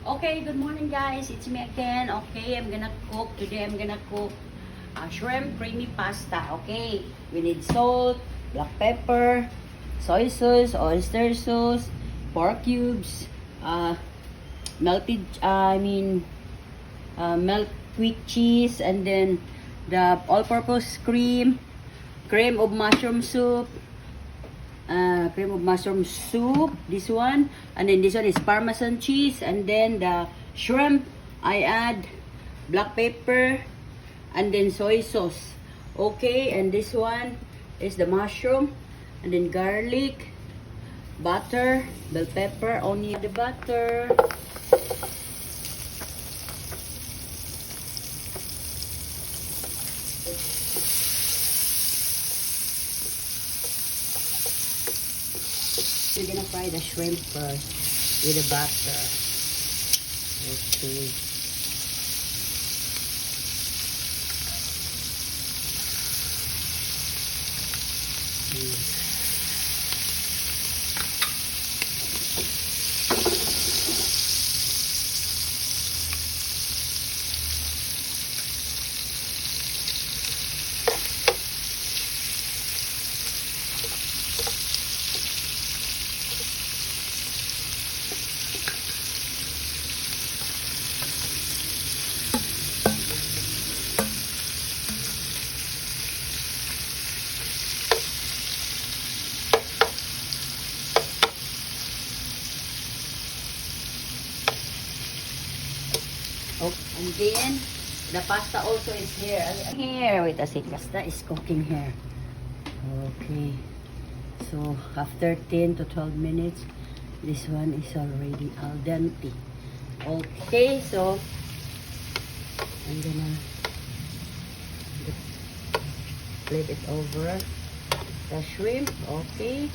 Okay, good morning guys. It's me again. Okay, today I'm gonna cook shrimp creamy pasta. Okay, we need salt, black pepper, soy sauce, oyster sauce, pork cubes, melted, melt quick cheese, and then the all-purpose cream of mushroom soup, this one, and then this one is parmesan cheese, and then the shrimp I add black pepper and then soy sauce. Okay, and this one is the mushroom, and then garlic, butter, bell pepper, onion, the butter. We're gonna fry the shrimp first with the butter. Okay. Oh, and then the pasta also is here. Here, wait a second. Pasta is cooking here. Okay. So after 10 to 12 minutes, this one is already al dente. Okay, so I'm gonna flip it over the shrimp. Okay.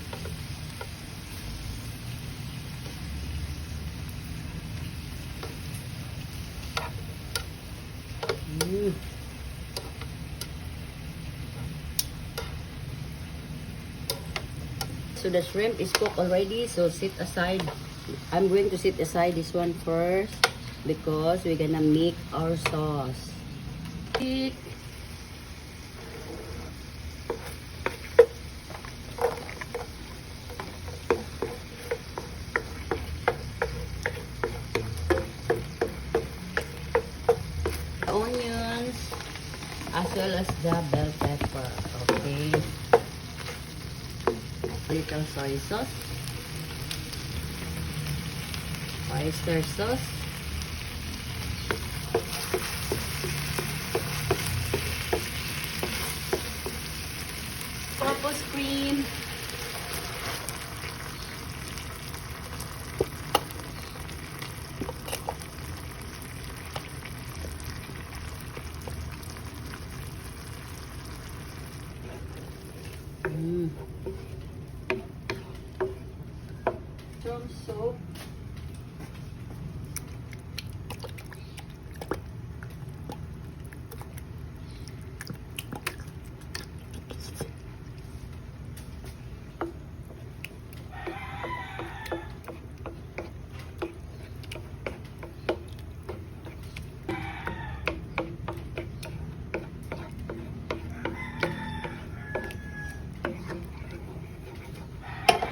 So the shrimp is cooked already, so sit aside. I'm going to sit aside this one first because we're gonna make our sauce. Onions as well as the bell pepper. Okay, little soy sauce, oyster sauce, purpose cream, some soap,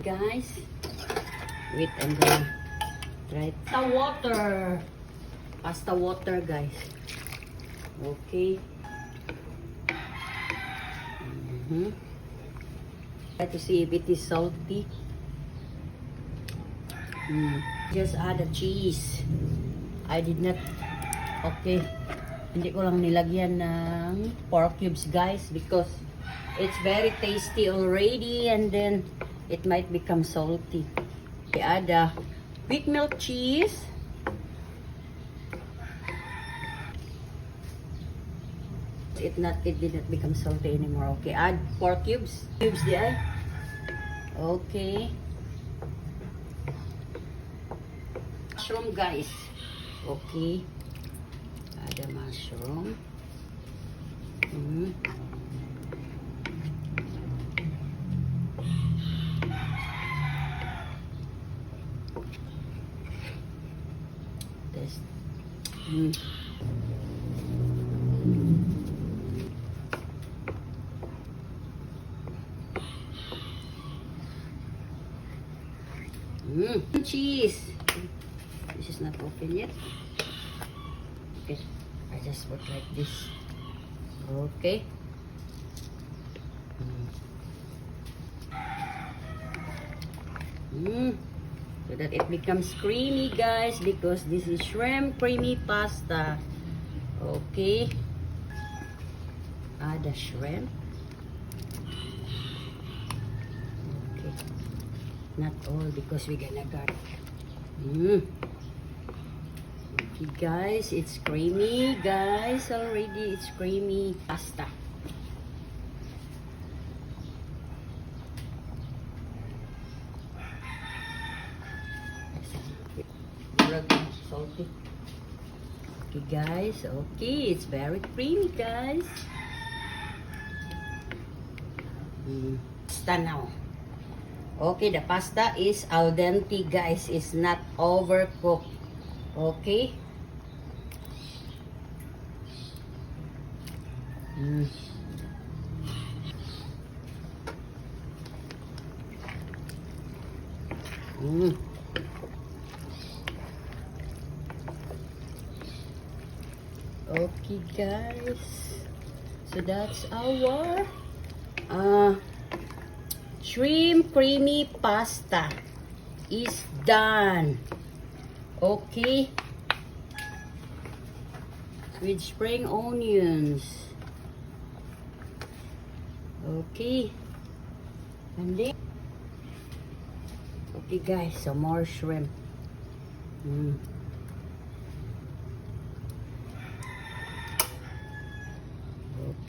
guys. Wait, I'm gonna try the water. Pasta water, guys. Okay. Try to see if it is salty. Just add the cheese. I did not. Okay. Hindi ko lang nilagyan ng pork cubes, guys, because it's very tasty already, and then it might become salty. I add the quick milk cheese. It did not become salty anymore. Okay, add pork cubes. There. Okay. Mushroom, guys. Okay. Add the mushroom. Yes. Mm. Cheese. This is not open yet. Okay, I just put like this. Okay. So that it becomes creamy, guys, because this is shrimp creamy pasta. Okay. Add the shrimp. Okay. Not all because we're gonna garlic. Okay, guys, it's creamy, guys. Already, it's creamy pasta. Salty. Okay, guys. Okay, it's very creamy, guys. Pasta now. Okay, the pasta is al dente, guys. It's not overcooked. Okay. Okay, guys. So that's our shrimp creamy pasta is done. Okay. With spring onions. Okay. And then okay, guys, some more shrimp.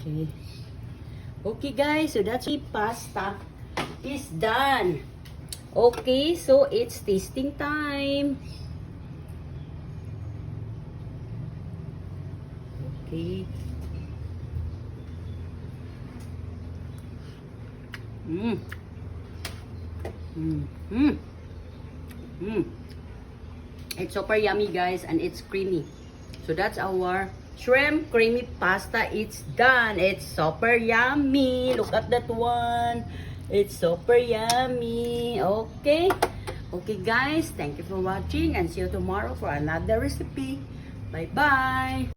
Okay. Okay, guys, so that's the pasta is done. Okay, so it's tasting time. Okay. It's super yummy, guys, and it's creamy. So that's our shrimp creamy pasta. It's done. It's super yummy. Look at that one. It's super yummy. Okay. Okay, guys. Thank you for watching and see you tomorrow for another recipe. Bye-bye.